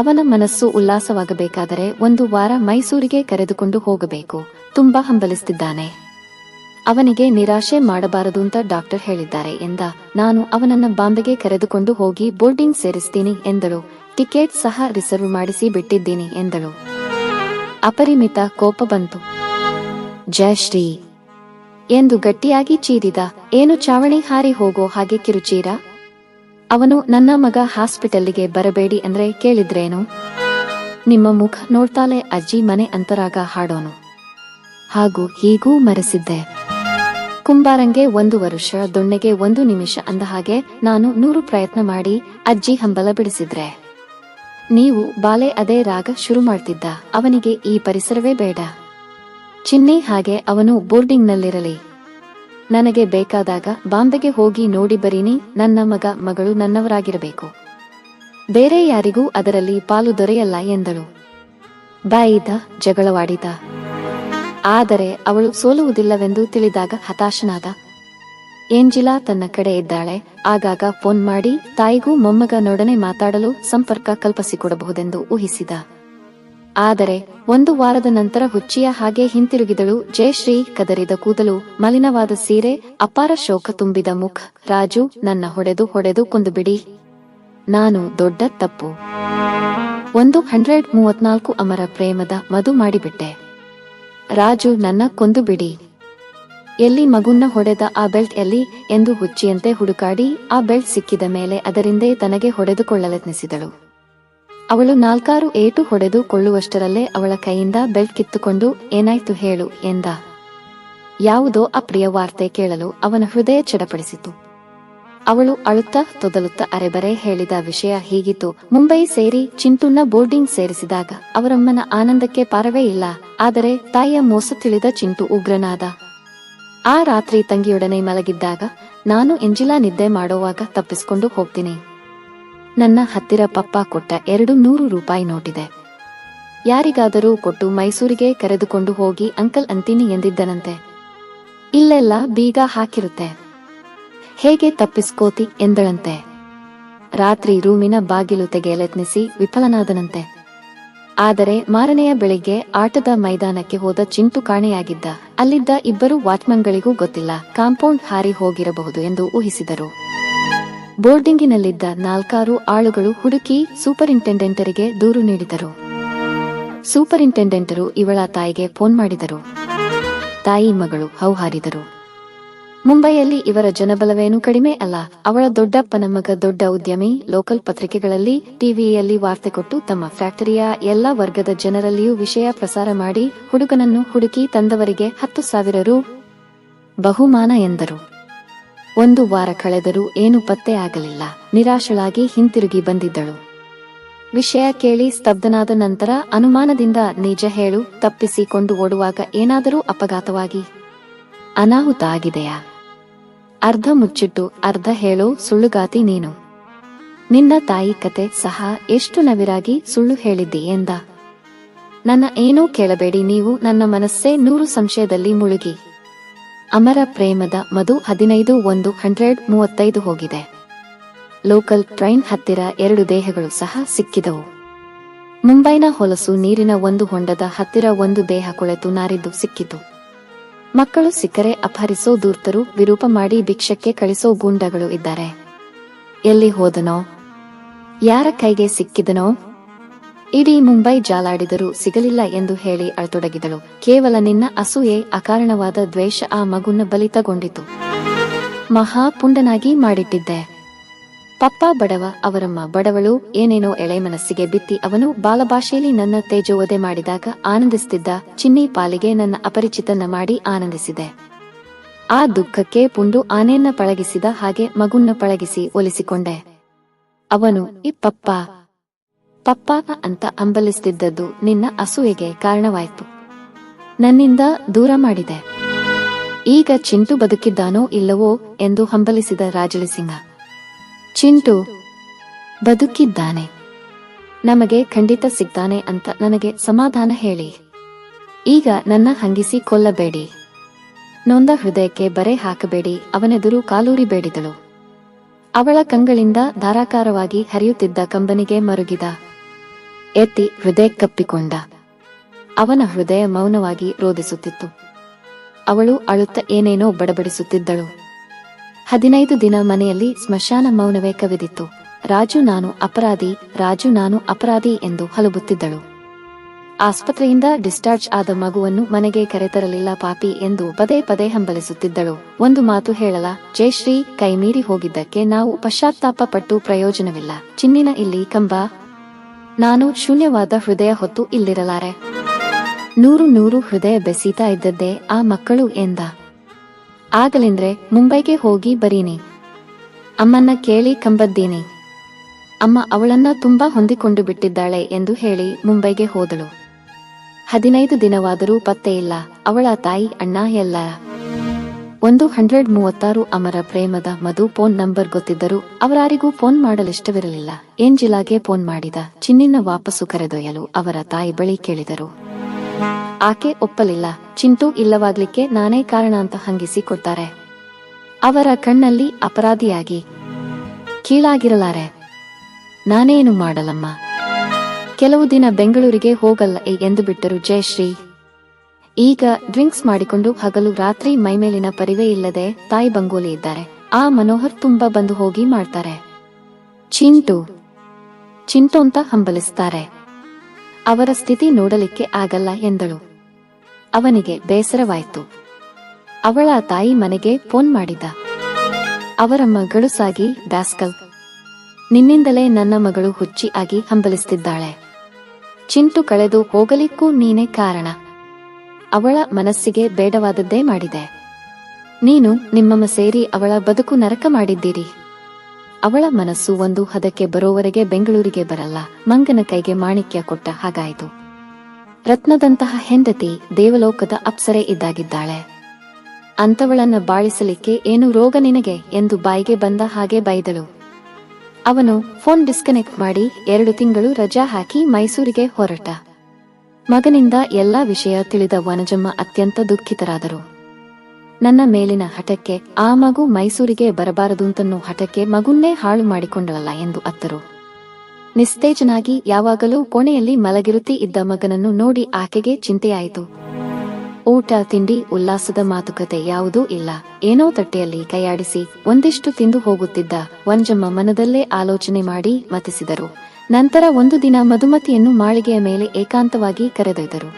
ಅವನ ಮನಸ್ಸು ಉಲ್ಲಾಸವಾಗಬೇಕಾದರೆ 1 ವಾರ ಮೈಸೂರಿಗೆ ಕರೆದುಕೊಂಡು ಹೋಗಬೇಕು. ತುಂಬಾ ಹಂಬಲಿಸ್ತಿದ್ದಾನೆ. ಅವನಿಗೆ ನಿರಾಶೆ ಮಾಡಬಾರದು ಅಂತ ಡಾಕ್ಟರ್ ಹೇಳಿದ್ದಾರೆ ಎಂದ. ನಾನು ಅವನನ್ನ ಬಾಂಬೆಗೆ ಕರೆದುಕೊಂಡು ಹೋಗಿ ಬೋರ್ಡಿಂಗ್ ಸೇರಿಸ್ತೀನಿ ಎಂದಳು. ಟಿಕೆಟ್ ಸಹ ರಿಸರ್ವ್ ಮಾಡಿಸಿ ಬಿಟ್ಟಿದ್ದೀನಿ ಎಂದಳು. ಅಪರಿಮಿತ ಕೋಪ ಬಂತು. ಜಯಶ್ರೀ ಎಂದು ಗಟ್ಟಿಯಾಗಿ ಚೀರಿದ. ಏನು ಚಾವಣಿ ಹಾರಿ ಹೋಗೋ ಹಾಗೆ ಕಿರುಚೀರ? ಅವನು ನನ್ನ ಮಗ ಹಾಸ್ಪಿಟಲ್ಲಿಗೆ ಬರಬೇಡಿ ಅಂದ್ರೆ ಕೇಳಿದ್ರೇನು? ನಿಮ್ಮ ಮುಖ ನೋಡ್ತಾಲೆ ಅಜ್ಜಿ ಮನೆ ಅಂತರಾಗ ಹಾಡೋನು. ಹಾಗೂ ಹೀಗೂ ಮರೆಸಿದ್ದೆ. ಕುಂಬಾರಂಗೆ 1 ವರ್ಷ, ದೊಣ್ಣೆಗೆ 1 ನಿಮಿಷ ಅಂದ ಹಾಗೆ ನಾನು 100 ಪ್ರಯತ್ನ ಮಾಡಿ ಅಜ್ಜಿ ಹಂಬಲ ಬಿಡಿಸಿದ್ರೆ ನೀವು ಬಾಲೆ ಅದೇ ರಾಗ ಶುರು ಮಾಡ್ತಿದ್ದ. ಅವನಿಗೆ ಈ ಪರಿಸರವೇ ಬೇಡ. ಚಿನ್ನಿ ಹಾಗೆ ಅವನು ಬೋರ್ಡಿಂಗ್ನಲ್ಲಿರಲಿ. ನನಗೆ ಬೇಕಾದಾಗ ಬಾಂಬೆಗೆ ಹೋಗಿ ನೋಡಿ ಬರೀನಿ. ನನ್ನ ಮಗ ಮಗಳು ನನ್ನವರಾಗಿರಬೇಕು, ಬೇರೆ ಯಾರಿಗೂ ಅದರಲ್ಲಿ ಪಾಲು ದೊರೆಯಲ್ಲ ಎಂದಳು. ಬಾಯಿದ, ಜಗಳವಾಡಿದ. ಆದರೆ ಅವಳು ಸೋಲುವುದಿಲ್ಲವೆಂದು ತಿಳಿದಾಗ ಹತಾಶನಾದ. ಏಂಜಿಲಾ ತನ್ನ ಕಡೆ ಇದ್ದಾಳೆ. ಆಗಾಗ ಫೋನ್ ಮಾಡಿ ತಾಯಿಗೂ ಮೊಮ್ಮಗನೊಡನೆ ಮಾತಾಡಲು ಸಂಪರ್ಕ ಕಲ್ಪಿಸಿಕೊಡಬಹುದೆಂದು ಊಹಿಸಿದ. ಆದರೆ 1 ವಾರದ ನಂತರ ಹುಚ್ಚಿಯ ಹಾಗೆ ಹಿಂತಿರುಗಿದಳು ಜಯಶ್ರೀ. ಕದರಿದ ಕೂದಲು, ಮಲಿನವಾದ ಸೀರೆ, ಅಪಾರ ಶೋಕ ತುಂಬಿದ ಮುಖ. ರಾಜು ನನ್ನ ಹೊಡೆದು ಕೊಂದುಬಿಡಿ. ನಾನು ದೊಡ್ಡ ತಪ್ಪು. 134 ಅಮರ ಪ್ರೇಮದ ಮದು ಮಾಡಿಬಿಟ್ಟೆ. ರಾಜು ನನ್ನ ಕೊಂದು ಬಿಡಿ. ಎಲ್ಲಿ ಮಗುನ್ನ ಹೊಡೆದ ಆ ಬೆಲ್ಟ್ ಎಲ್ಲಿ ಎಂದು ಹುಚ್ಚಿಯಂತೆ ಹುಡುಕಾಡಿ ಆ ಬೆಲ್ಟ್ ಸಿಕ್ಕಿದ ಮೇಲೆ ಅದರಿಂದೇ ತನಗೆ ಹೊಡೆದುಕೊಳ್ಳಲೆತ್ನಿಸಿದಳು. ಅವಳು 4-6 ಏಟು ಹೊಡೆದು ಕೊಳ್ಳುವಷ್ಟರಲ್ಲೇ ಅವಳ ಕೈಯಿಂದ ಬೆಲ್ಟ್ ಕಿತ್ತುಕೊಂಡು ಏನಾಯ್ತು ಹೇಳು ಎಂದ. ಯಾವುದೋ ಅಪ್ರಿಯ ವಾರ್ತೆ ಕೇಳಲು ಅವನ ಹೃದಯ ಚಡಪಡಿಸಿತು. ಅವಳು ಅಳುತ್ತಾ ತೊದಲುತ್ತಾ ಅರೆಬರೆ ಹೇಳಿದ ವಿಷಯ ಹೀಗಿತ್ತು. ಮುಂಬೈ ಸೇರಿ ಚಿಂಟುನ್ನ ಬೋರ್ಡಿಂಗ್ ಸೇರಿಸಿದಾಗ ಅವರಮ್ಮನ ಆನಂದಕ್ಕೆ ಪಾರವೇ ಇಲ್ಲ. ಆದರೆ ತಾಯಿಯ ಮೋಸ ತಿಳಿದ ಚಿಂಟು ಉಗ್ರನಾದ. ಆ ರಾತ್ರಿ ತಂಗಿಯೊಡನೆ ಮಲಗಿದ್ದಾಗ ನಾನು ಎಂಜಿಲಾ ನಿದ್ದೆ ಮಾಡೋವಾಗ ತಪ್ಪಿಸಿಕೊಂಡು ಹೋಗ್ತೀನಿ. ನನ್ನ ಹತ್ತಿರ ಪಪ್ಪ ಕೊಟ್ಟ 200 ರೂಪಾಯಿ ನೋಟಿದೆ. ಯಾರಿಗಾದರೂ ಕೊಟ್ಟು ಮೈಸೂರಿಗೆ ಕರೆದುಕೊಂಡು ಹೋಗಿ ಅಂಕಲ್ ಅಂತೀನಿ ಎಂದಿದ್ದನಂತೆ. ಇಲ್ಲೆಲ್ಲ ಬೀಗ ಹಾಕಿರುತ್ತೆ, ಹೇಗೆ ತಪ್ಪಿಸ್ಕೋತಿ ಎಂದಳಂತೆ. ರಾತ್ರಿ ರೂಮಿನ ಬಾಗಿಲು ತೆಗೆಯಲೆತ್ನಿಸಿ ವಿಫಲನಾದನಂತೆ. ಆದರೆ ಮಾರನೆಯ ಬೆಳಿಗ್ಗೆ ಆಟದ ಮೈದಾನಕ್ಕೆ ಹೋದ ಚಿಂಟು ಕಾಣೆಯಾಗಿದ್ದ. ಅಲ್ಲಿದ್ದ 2 ವಾಚ್ಮನ್ಗಳಿಗೂ ಗೊತ್ತಿಲ್ಲ. ಕಾಂಪೌಂಡ್ ಹಾರಿ ಹೋಗಿರಬಹುದು ಎಂದು ಊಹಿಸಿದರು. ಬೋರ್ಡಿಂಗಿನಲ್ಲಿದ್ದ 4-6 ಆಳುಗಳು ಹುಡುಕಿ ಸೂಪರಿಂಟೆಂಡೆಂಟರಿಗೆ ದೂರು ನೀಡಿದರು. ಸೂಪರಿಂಟೆಂಡೆಂಟರು ಇವಳ ತಾಯಿಗೆ ಫೋನ್ ಮಾಡಿದರು. ತಾಯಿ ಮಗಳು ಹೌಹಾರಿದರು. ಮುಂಬೈಯಲ್ಲಿ ಇವರ ಜನಬಲವೇನೂ ಕಡಿಮೆ ಅಲ್ಲ. ಅವಳ ದೊಡ್ಡಪ್ಪನ ಮಗ ದೊಡ್ಡ ಉದ್ಯಮಿ. ಲೋಕಲ್ ಪತ್ರಿಕೆಗಳಲ್ಲಿ, ಟಿವಿಯಲ್ಲಿ ವಾರ್ತೆ ಕೊಟ್ಟು ತಮ್ಮ ಫ್ಯಾಕ್ಟರಿಯ ಎಲ್ಲಾ ವರ್ಗದ ಜನರಲ್ಲಿಯೂ ವಿಷಯ ಪ್ರಸಾರ ಮಾಡಿ ಹುಡುಗನನ್ನು ಹುಡುಕಿ ತಂದವರಿಗೆ 10,000 ರು ಬಹುಮಾನ ಎಂದರು. 1 ವಾರ ಕಳೆದರೂ ಏನೂ ಪತ್ತೆ ಆಗಲಿಲ್ಲ. ನಿರಾಶಳಾಗಿ ಹಿಂತಿರುಗಿ ಬಂದಿದ್ದಳು. ವಿಷಯ ಕೇಳಿ ಸ್ತಬ್ಧನಾದ ನಂತರ ಅನುಮಾನದಿಂದ ನಿಜ ಹೇಳು, ತಪ್ಪಿಸಿಕೊಂಡು ಓಡುವಾಗ ಏನಾದರೂ ಅಪಘಾತವಾಗಿ ಅನಾಹುತ ಆಗಿದೆಯಾ? ಅರ್ಧ ಮುಚ್ಚಿಟ್ಟು ಅರ್ಧ ಹೇಳೋ ಸುಳ್ಳುಗಾತಿ ನೀನು. ನಿನ್ನ ತಾಯಿ ಕತೆ ಸಹ ಎಷ್ಟು ನವಿರಾಗಿ ಸುಳ್ಳು ಹೇಳಿದ್ದಿ ಎಂದ. ನನ್ನ ಏನೂ ಕೇಳಬೇಡಿ ನೀವು. ನನ್ನ ಮನಸ್ಸೇ 100 ಸಂಶಯದಲ್ಲಿ ಮುಳುಗಿ. ಅಮರ ಪ್ರೇಮದ ಮದು 15-135 ಹೋಗಿದೆ. ಲೋಕಲ್ ಟ್ರೈನ್ ಹತ್ತಿರ 2 ದೇಹಗಳು ಸಹ ಸಿಕ್ಕಿದವು. ಮುಂಬೈನ ಹೊಲಸು ನೀರಿನ ಒಂದು ಹೊಂಡದ ಹತ್ತಿರ 1 ದೇಹ ಕೊಳೆತು ನಾರಿದ್ದು ಸಿಕ್ಕಿತು. ಮಕ್ಕಳು ಸಿಕ್ಕರೆ ಅಪಹರಿಸೋ ದೂರ್ತರು, ವಿರೂಪ ಮಾಡಿ ಭಿಕ್ಷಕ್ಕೆ ಕಳಿಸೋ ಗೂಂಡಗಳು ಇದ್ದಾರೆ. ಎಲ್ಲಿ ಹೋದನೋ, ಯಾರ ಕೈಗೆ ಸಿಕ್ಕಿದನೋ? ಇಡೀ ಮುಂಬೈ ಜಾಲಾಡಿದರೂ ಸಿಗಲಿಲ್ಲ ಎಂದು ಹೇಳಿ ಅಳತೊಡಗಿದಳು. ಕೇವಲ ನಿನ್ನ ಅಸೂಯೆ, ಅಕಾರಣವಾದ ದ್ವೇಷ ಆ ಮಗುನ ಬಲಿತಗೊಂಡಿತು. ಮಹಾಪುಂಡನಾಗಿ ಮಾಡಿಟ್ಟಿದ್ದೆ. ಪಪ್ಪ ಬಡವ, ಅವರಮ್ಮ ಬಡವಳು, ಏನೇನೋ ಎಳೆ ಮನಸ್ಸಿಗೆ ಬಿತ್ತಿ ಅವನು ಬಾಲಭಾಷೆಯಲ್ಲಿ ನನ್ನ ತೇಜೋವಧೆ ಮಾಡಿದಾಗ ಆನಂದಿಸುತ್ತಿದ್ದ. ಚಿನ್ನಿ ಪಾಲಿಗೆ ನನ್ನ ಅಪರಿಚಿತನ ಮಾಡಿ ಆನಂದಿಸಿದೆ. ಆ ದುಃಖಕ್ಕೆ ಪುಂಡು ಆನೆಯನ್ನ ಪಳಗಿಸಿದ ಹಾಗೆ ಮಗುನ್ನ ಪಳಗಿಸಿ ಒಲಿಸಿಕೊಂಡೆ. ಅವನು ಈ ಪಪ್ಪ ಪಪ್ಪ ಅಂತ ಅಂಬಲಿಸುತ್ತಿದ್ದದ್ದು ನಿನ್ನ ಅಸೂಯೆಗೆ ಕಾರಣವಾಯಿತು. ನನ್ನಿಂದ ದೂರ ಮಾಡಿದೆ. ಈಗ ಚಿಂಟು ಬದುಕಿದ್ದಾನೋ ಇಲ್ಲವೋ ಎಂದು ಹಂಬಲಿಸಿದ ರಾಜಳಿಸಿಂಗ. ಚಿಂಟು ಬದುಕಿದ್ದಾನೆ, ನಮಗೆ ಖಂಡಿತ ಸಿಗ್ತಾನೆ ಅಂತ ನನಗೆ ಸಮಾಧಾನ ಹೇಳಿ. ಈಗ ನನ್ನ ಹಂಗಿಸಿ ಕೊಲ್ಲಬೇಡಿ, ನೊಂದ ಹೃದಯಕ್ಕೆ ಬರೆ ಹಾಕಬೇಡಿ. ಅವನೆದುರು ಕಾಲೂರಿ ಬೇಡಿದಳು. ಅವಳ ಕಂಗಳಿಂದ ಧಾರಾಕಾರವಾಗಿ ಹರಿಯುತ್ತಿದ್ದ ಕಂಬನಿಗೆ ಮರುಗಿದ. ಎತ್ತಿ ಹೃದಯ ಕಪ್ಪಿಕೊಂಡ. ಅವನ ಹೃದಯ ಮೌನವಾಗಿ ರೋದಿಸುತ್ತಿತ್ತು. ಅವಳು ಅಳುತ್ತ ಏನೇನೋ ಬಡಬಡಿಸುತ್ತಿದ್ದಳು. 15 ದಿನ ಮನೆಯಲ್ಲಿ ಸ್ಮಶಾನ ಮೌನವೇ ಕವಿದಿತ್ತು. ರಾಜು ನಾನು ಅಪರಾಧಿ, ರಾಜು ನಾನು ಅಪರಾಧಿ ಎಂದು ಹಲಬುತ್ತಿದ್ದಳು. ಆಸ್ಪತ್ರೆಯಿಂದ ಡಿಸ್ಚಾರ್ಜ್ ಆದ ಮಗುವನ್ನು ಮನೆಗೆ ಕರೆತರಲಿಲ್ಲ ಪಾಪಿ ಎಂದು ಪದೇ ಪದೇ ಹಂಬಲಿಸುತ್ತಿದ್ದಳು. ಒಂದು ಮಾತು ಹೇಳಲ ಜಯಶ್ರೀ, ಕೈಮೀರಿ ಹೋಗಿದ್ದಕ್ಕೆ ನಾವು ಪಶ್ಚಾತ್ತಾಪ ಪಟ್ಟು ಪ್ರಯೋಜನವಿಲ್ಲ. ಚಿನ್ನಿನ ಇಲ್ಲಿ ಕಂಬ, ನಾನು ಶೂನ್ಯವಾದ ಹೃದಯ ಹೊತ್ತು ಇಲ್ಲಿರಲಾರೆ. 100 ಹೃದಯ ಬೆಸೀತಾ ಇದ್ದದ್ದೇ ಆ ಮಕ್ಕಳು ಎಂದ. ಆಗಲಿಂದ್ರೆ ಮುಂಬೈಗೆ ಹೋಗಿ ಬರೀನಿ, ಅಮ್ಮನ್ನ ಕೇಳಿ ಕಂಬದ್ದೀನಿ. ಅಮ್ಮ ಅವಳನ್ನ ತುಂಬಾ ಹೊಂದಿಕೊಂಡು ಬಿಟ್ಟಿದ್ದಾಳೆ ಎಂದು ಹೇಳಿ ಮುಂಬೈಗೆ ಹೋದಳು. 15 ದಿನವಾದರೂ ಪತ್ತೆ ಇಲ್ಲ. ಅವಳ ತಾಯಿ ಅಣ್ಣ ಎಲ್ಲ 136 ಅಮರ ಪ್ರೇಮದ ಮಧು ಫೋನ್ ನಂಬರ್ ಗೊತ್ತಿದ್ದರೂ ಅವರಾರಿಗೂ ಫೋನ್ ಮಾಡಲಿಷ್ಟವಿರಲಿಲ್ಲ. ಏಂಜಿಲಾಗೆ ಫೋನ್ ಮಾಡಿದ. ಚಿನ್ನಿನ ವಾಪಸ್ಸು ಕರೆದೊಯ್ಯಲು ಅವರ ತಾಯಿ ಬಳಿ ಕೇಳಿದರು. ಆಕೆ ಒಪ್ಪಲಿಲ್ಲ. ಚಿಂಟು ಇಲ್ಲವಾಗ್ಲಿಕ್ಕೆ ನಾನೇ ಕಾರಣ ಅಂತ ಹಂಗಿಸಿ ಕೊಡ್ತಾರೆ. ಅವರ ಕಣ್ಣಲ್ಲಿ ಅಪರಾಧಿಯಾಗಿ ಕೀಳಾಗಿರಲಾರೆ. ನಾನೇನು ಮಾಡಲಮ್ಮ, ಕೆಲವು ದಿನ ಬೆಂಗಳೂರಿಗೆ ಹೋಗಲ್ಲ ಎಂದು ಬಿಟ್ಟರು ಜಯಶ್ರೀ. ಈಗ ಡ್ರಿಂಕ್ಸ್ ಮಾಡಿಕೊಂಡು ಹಗಲು ರಾತ್ರಿ ಮೈಮೇಲಿನ ಪರಿವೇ ಇಲ್ಲದೆ ತಾಯಿ ಬಂಗೋಲಿ ಇದ್ದಾರೆ. ಆ ಮನೋಹರ್ ತುಂಬಾ ಬಂದು ಹೋಗಿ ಮಾಡ್ತಾರೆ. ಚಿಂಟು ಚಿಂಟು ಅಂತ ಹಂಬಲಿಸ್ತಾರೆ. ಅವರ ಸ್ಥಿತಿ ನೋಡಲಿಕ್ಕೆ ಆಗಲ್ಲ ಎಂದಳು. ಅವನಿಗೆ ಬೇಸರವಾಯಿತು. ಅವಳ ತಾಯಿ ಮನೆಗೆ ಫೋನ್ ಮಾಡಿದ. ಅವರ ಮಗಳು ಸಾಗಿ, ಬ್ಯಾಸ್ಕಲ್, ನಿನ್ನಿಂದಲೇ ನನ್ನ ಮಗಳು ಹುಚ್ಚಿ ಆಗಿ ಹಂಬಲಿಸ್ತಿದ್ದಾಳೆ. ಚಿಂಟು ಕಳೆದು ಹೋಗಲಿಕ್ಕೂ ನೀನೇ ಕಾರಣ. ಅವಳ ಮನಸ್ಸಿಗೆ ಬೇಡವಾದದ್ದೇ ಮಾಡಿದೆ. ನೀನು ನಿಮ್ಮಮ್ಮ ಸೇರಿ ಅವಳ ಬದುಕು ನರಕ ಮಾಡಿದ್ದೀರಿ. ಅವಳ ಮನಸ್ಸು ಒಂದು ಹದಕ್ಕೆ ಬರೋವರೆಗೆ ಬೆಂಗಳೂರಿಗೆ ಬರಲ್ಲ. ಮಂಗನ ಕೈಗೆ ಮಾಣಿಕ್ಯ ಕೊಟ್ಟ ಹಾಗಾಯಿತು. ರತ್ನದಂತಹ ಹೆಂಡತಿ ದೇವಲೋಕದ ಅಪ್ಸರೆ ಇದ್ದಾಗಿದ್ದಾಳೆ. ಅಂತವಳನ್ನ ಬಾಳಿಸಲಿಕ್ಕೆ ಏನು ರೋಗ ನಿನಗೆ ಎಂದು ಬಾಯಿಗೆ ಬಂದ ಹಾಗೆ ಬೈದಳು. ಅವನು ಫೋನ್ ಡಿಸ್ಕನೆಕ್ಟ್ ಮಾಡಿ 2 ತಿಂಗಳು ರಜಾ ಹಾಕಿ ಮೈಸೂರಿಗೆ ಹೊರಟ. ಮಗನಿಂದ ಎಲ್ಲಾ ವಿಷಯ ತಿಳಿದ ವನಜಮ್ಮ ಅತ್ಯಂತ ದುಃಖಿತರಾದರು. ನನ್ನ ಮೇಲಿನ ಹಠಕ್ಕೆ ಆ ಮಗು ಮೈಸೂರಿಗೆ ಬರಬಾರದುಂತನ್ನೋ ಹಠಕ್ಕೆ ಮಗುನ್ನೇ ಹಾಳು ಮಾಡಿಕೊಂಡಳಲ್ಲ ಎಂದು ಅತ್ತರು. ನಿಸ್ತೇಜನಾಗಿ ಯಾವಾಗಲೂ ಕೋಣೆಯಲ್ಲಿ ಮಲಗಿರುತ್ತಿ ಇದ್ದ ಮಗನನ್ನು ನೋಡಿ ಆಕೆಗೆ ಚಿಂತೆಯಾಯಿತು. ಊಟ ತಿಂಡಿ ಉಲ್ಲಾಸದ ಮಾತುಕತೆ ಯಾವುದೂ ಇಲ್ಲ. ಏನೋ ತಟ್ಟೆಯಲ್ಲಿ ಕೈಯಾಡಿಸಿ ಒಂದಿಷ್ಟು ತಿಂದು ಹೋಗುತ್ತಿದ್ದ ವಂಜಮ್ಮ ಮನದಲ್ಲೇ ಆಲೋಚನೆ ಮಾಡಿ ಮತಿಸಿದರು. ನಂತರ ಒಂದು ದಿನ ಮಧುಮತಿಯನ್ನು ಮಾಳಿಗೆಯ ಮೇಲೆ ಏಕಾಂತವಾಗಿ ಕರೆದೊಯ್ದರು.